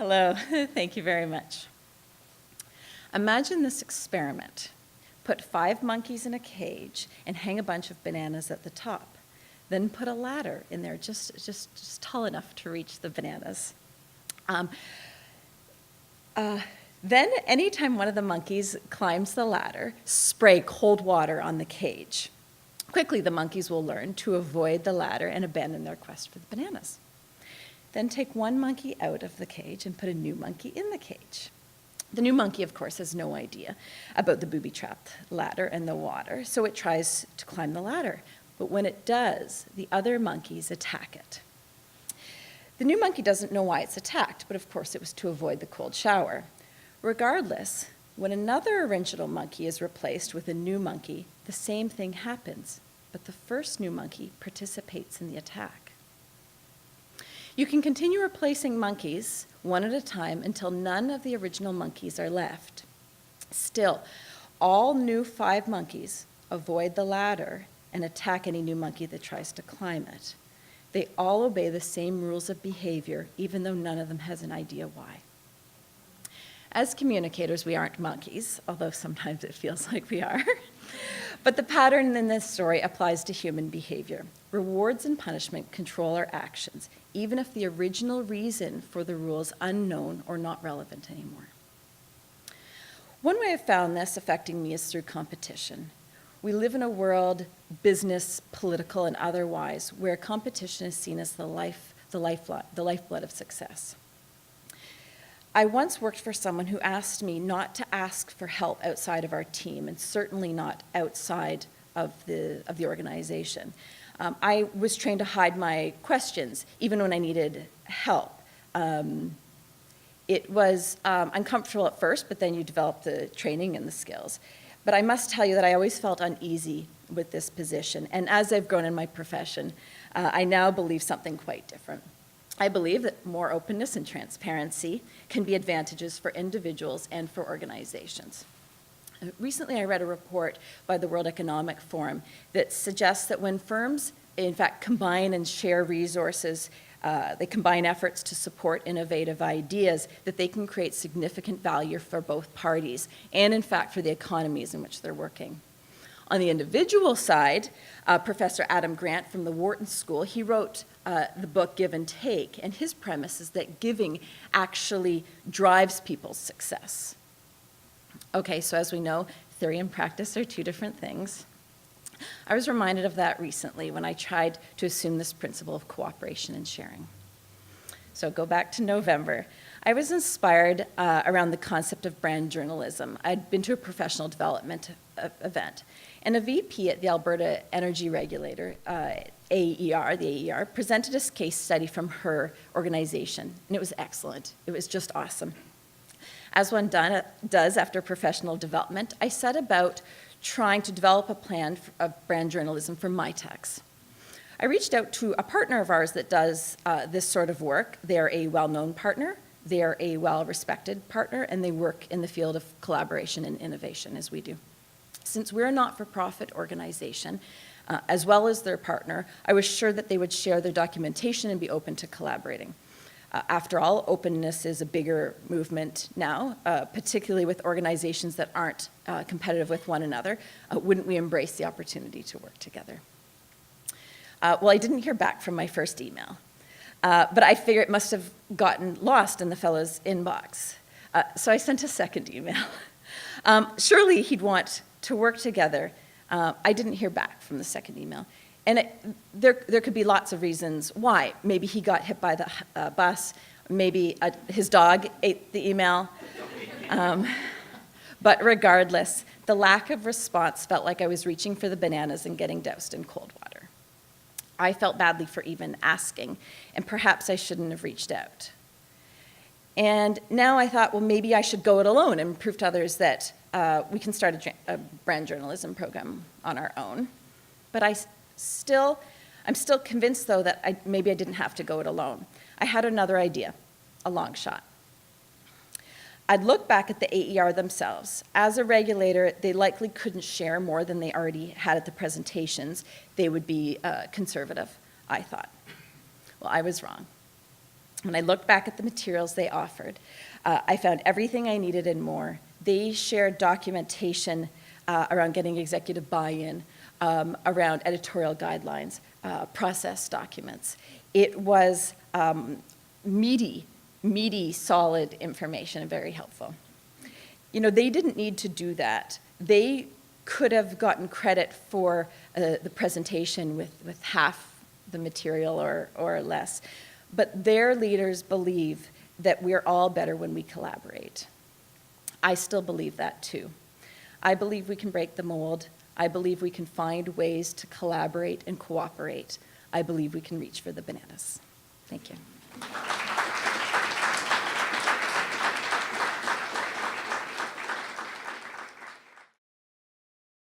Hello, thank you very much. Imagine this experiment. Put 5 monkeys in a cage and hang a bunch of bananas at the top. Then put a ladder in there just tall enough to reach the bananas. Then anytime one of the monkeys climbs the ladder, spray cold water on the cage. Quickly, the monkeys will learn to avoid the ladder and abandon their quest for the bananas. Then take one monkey out of the cage and put a new monkey in the cage. The new monkey, of course, has no idea about the booby-trapped ladder and the water, so it tries to climb the ladder. But when it does, the other monkeys attack it. The new monkey doesn't know why it's attacked, but of course it was to avoid the cold shower. Regardless, when another original monkey is replaced with a new monkey, the same thing happens, but the first new monkey participates in the attack. You can continue replacing monkeys one at a time until none of the original monkeys are left. Still, all new 5 monkeys avoid the ladder and attack any new monkey that tries to climb it. They all obey the same rules of behavior, even though none of them has an idea why. As communicators, we aren't monkeys, although sometimes it feels like we are. But the pattern in this story applies to human behavior. Rewards and punishment control our actions, even if the original reason for the rule is unknown or not relevant anymore. One way I've found this affecting me is through competition. We live in a world, business, political, and otherwise, where competition is seen as the lifeblood of success. I once worked for someone who asked me not to ask for help outside of our team, and certainly not outside of the organization. I was trained to hide my questions, even when I needed help. It was uncomfortable at first, but then you develop the training and the skills. But I must tell you that I always felt uneasy with this position, and as I've grown in my profession, I now believe something quite different. I believe that more openness and transparency can be advantages for individuals and for organizations. Recently, I read a report by the World Economic Forum that suggests that when firms, in fact, combine and share resources, they combine efforts to support innovative ideas, that they can create significant value for both parties and, in fact, for the economies in which they're working. On the individual side, Professor Adam Grant from the Wharton School, he wrote the book Give and Take, and his premise is that giving actually drives people's success. Okay, so as we know, theory and practice are 2 different things. I was reminded of that recently when I tried to assume this principle of cooperation and sharing. So go back to November. I was inspired around the concept of brand journalism. I'd been to a professional development event, and a VP at the Alberta Energy Regulator, AER, the AER, presented a case study from her organization, and it was excellent. It was just awesome. As one does after professional development, I set about trying to develop a plan of brand journalism for my techs. I reached out to a partner of ours that does this sort of work. They're a well-known partner, they're a well-respected partner, and they work in the field of collaboration and innovation as we do. Since we're a not-for-profit organization, as well as their partner, I was sure that they would share their documentation and be open to collaborating. After all, openness is a bigger movement now, particularly with organizations that aren't competitive with one another. Wouldn't we embrace the opportunity to work together? Well, I didn't hear back from my first email, but I figure it must have gotten lost in the fellow's inbox. So I sent a second email. Surely he'd want to work together. I didn't hear back from the second email. And there could be lots of reasons why. Maybe he got hit by the bus. Maybe his dog ate the email. But regardless, the lack of response felt like I was reaching for the bananas and getting doused in cold water. I felt badly for even asking, and perhaps I shouldn't have reached out. And now I thought, well, maybe I should go it alone and prove to others that we can start a brand journalism program on our own. But I'm still convinced, though, that maybe I didn't have to go it alone. I had another idea, a long shot. I'd look back at the AER themselves. As a regulator, they likely couldn't share more than they already had at the presentations. They would be conservative, I thought. Well, I was wrong. When I looked back at the materials they offered, I found everything I needed and more. They shared documentation around getting executive buy-in, around editorial guidelines, process documents. It was meaty, solid information and very helpful. You know, they didn't need to do that. They could have gotten credit for the presentation with half the material or less. But their leaders believe that we're all better when we collaborate. I still believe that too. I believe we can break the mold. I believe we can find ways to collaborate and cooperate. I believe we can reach for the bananas. Thank you.